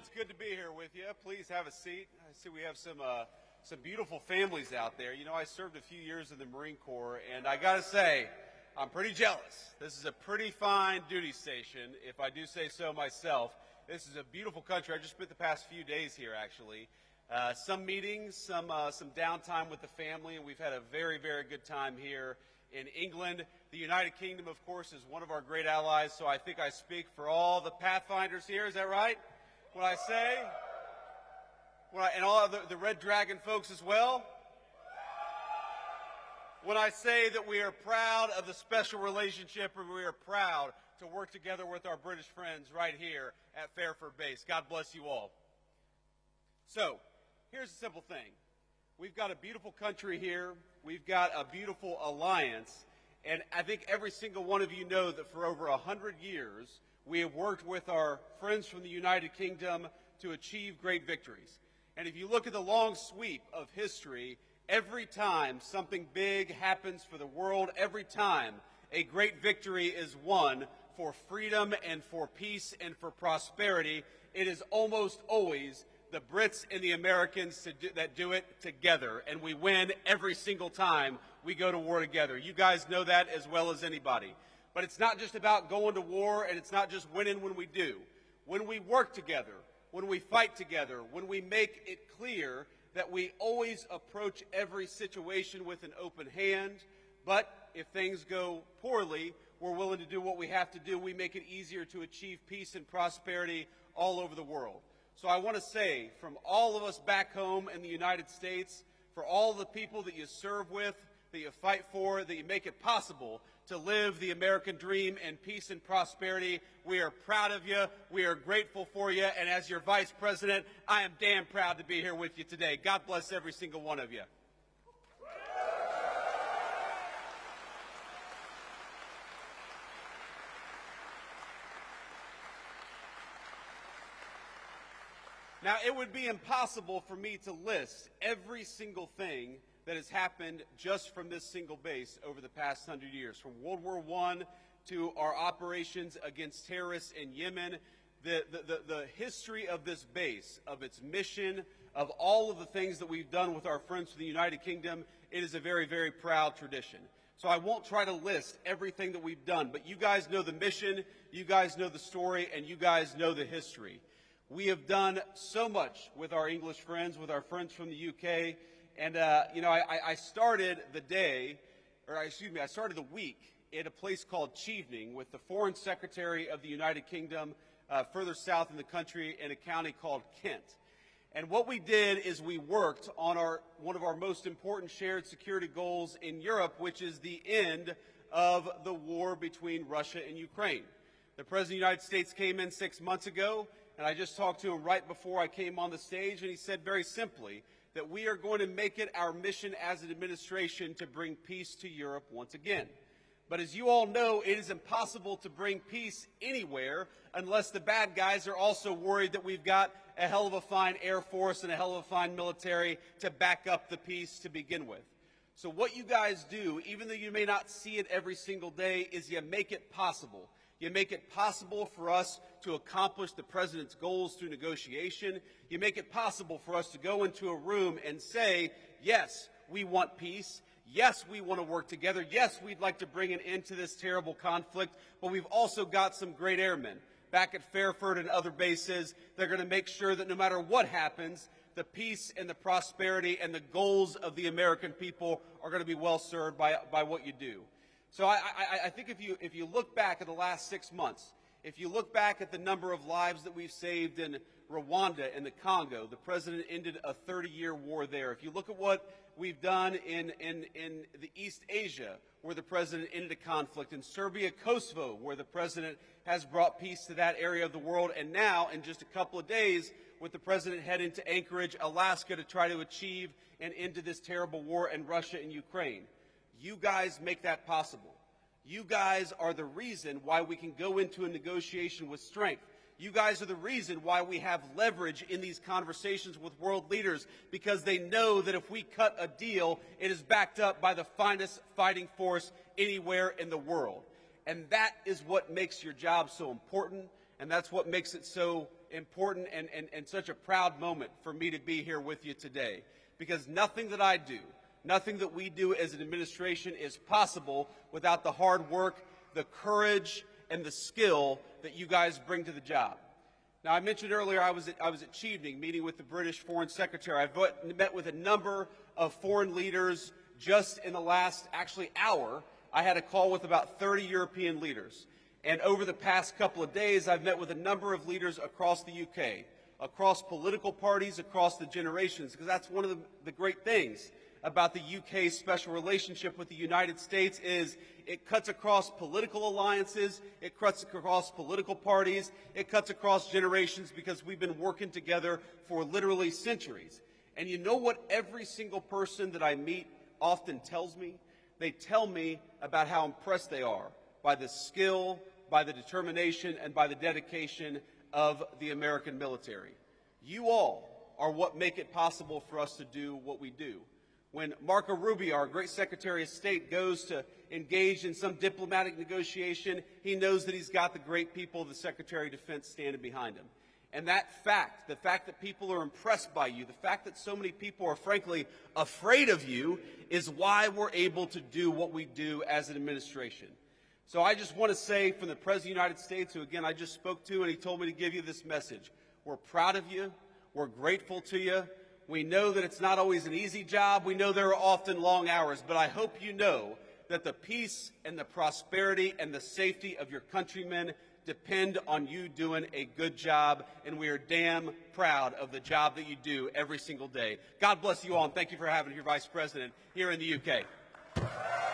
It's good to be here with you. Please have a seat. I see we have some beautiful families out there. You know, I served a few years in the Marine Corps, and I got to say, I'm pretty jealous. This is a pretty fine duty station, if I do say so myself. This is a beautiful country. I just spent the past few days here, actually. Some meetings, some downtime with the family, and we've had a very, very good time here in England. The United Kingdom, of course, is one of our great allies, so I think I speak for all the Pathfinders here. Is that right? When I say, and all of the Red Dragon folks as well? When I say that we are proud of the special relationship, and we are proud to work together with our British friends right here at Fairford Base. God bless you all. So, here's a simple thing. We've got a beautiful country here. We've got a beautiful alliance. And I think every single one of you know that for over 100 years, we have worked with our friends from the United Kingdom to achieve great victories. And if you look at the long sweep of history, every time something big happens for the world, every time a great victory is won for freedom and for peace and for prosperity, it is almost always the Brits and the Americans that do it together, and we win every single time we go to war together. You guys know that as well as anybody. But it's not just about going to war, and it's not just winning when we do. When we work together, when we fight together, when we make it clear that we always approach every situation with an open hand, but if things go poorly, we're willing to do what we have to do. We make it easier to achieve peace and prosperity all over the world. So I want to say, from all of us back home in the United States, for all the people that you serve with, that you fight for, that you make it possible to live the American dream in peace and prosperity, we are proud of you, we are grateful for you, and as your Vice President, I am damn proud to be here with you today. God bless every single one of you. Now, it would be impossible for me to list every single thing that has happened just from this single base over the past 100 years. From World War I to our operations against terrorists in Yemen, the history of this base, of its mission, of all of the things that we've done with our friends from the United Kingdom, it is a very, very proud tradition. So I won't try to list everything that we've done, but you guys know the mission, you guys know the story, and you guys know the history. We have done so much with our English friends, with our friends from the UK, and you know, I started the week at a place called Chevening with the Foreign Secretary of the United Kingdom, further south in the country, in a county called Kent. And what we did is we worked on one of our most important shared security goals in Europe, which is the end of the war between Russia and Ukraine. The President of the United States came in 6 months ago, and I just talked to him right before I came on the stage, and he said very simply that we are going to make it our mission as an administration to bring peace to Europe once again. But as you all know, it is impossible to bring peace anywhere unless the bad guys are also worried that we've got a hell of a fine Air Force and a hell of a fine military to back up the peace to begin with. So what you guys do, even though you may not see it every single day, is you make it possible. You make it possible for us to accomplish the President's goals through negotiation. You make it possible for us to go into a room and say, yes, we want peace. Yes, we want to work together. Yes, we'd like to bring an end to this terrible conflict. But we've also got some great airmen back at Fairford and other bases. They're going to make sure that no matter what happens, the peace and the prosperity and the goals of the American people are going to be well served by what you do. So I think if you look back at the last 6 months, if you look back at the number of lives that we've saved in Rwanda and the Congo, the President ended a 30-year war there. If you look at what we've done in the East Asia, where the President ended a conflict, in Serbia, Kosovo, where the President has brought peace to that area of the world, and now, in just a couple of days, with the President heading to Anchorage, Alaska, to try to achieve an end to this terrible war in Russia and Ukraine. You guys make that possible. You guys are the reason why we can go into a negotiation with strength. You guys are the reason why we have leverage in these conversations with world leaders, because they know that if we cut a deal, it is backed up by the finest fighting force anywhere in the world. And that is what makes your job so important, And that's what makes it so important and such a proud moment for me to be here with you today. Because nothing that I do, nothing that we do as an administration is possible without the hard work, the courage, and the skill that you guys bring to the job. Now, I mentioned earlier I was at Chevening meeting with the British Foreign Secretary. I've met with a number of foreign leaders just in the last, hour. I had a call with about 30 European leaders. And over the past couple of days, I've met with a number of leaders across the UK, across political parties, across the generations, because that's one of the great things about the UK's special relationship with the United States is it cuts across political alliances, it cuts across political parties, it cuts across generations because we've been working together for literally centuries. And you know what every single person that I meet often tells me? They tell me about how impressed they are by the skill, by the determination, and by the dedication of the American military. You all are what make it possible for us to do what we do. When Marco Rubio, our great Secretary of State, goes to engage in some diplomatic negotiation, he knows that he's got the great people of the Secretary of Defense standing behind him. And that fact, the fact that people are impressed by you, the fact that so many people are frankly afraid of you, is why we're able to do what we do as an administration. So I just want to say from the President of the United States, who again I just spoke to, and he told me to give you this message. We're proud of you. We're grateful to you. We know that it's not always an easy job. We know there are often long hours, but I hope you know that the peace and the prosperity and the safety of your countrymen depend on you doing a good job, and we are damn proud of the job that you do every single day. God bless you all, and thank you for having your Vice President here in the UK.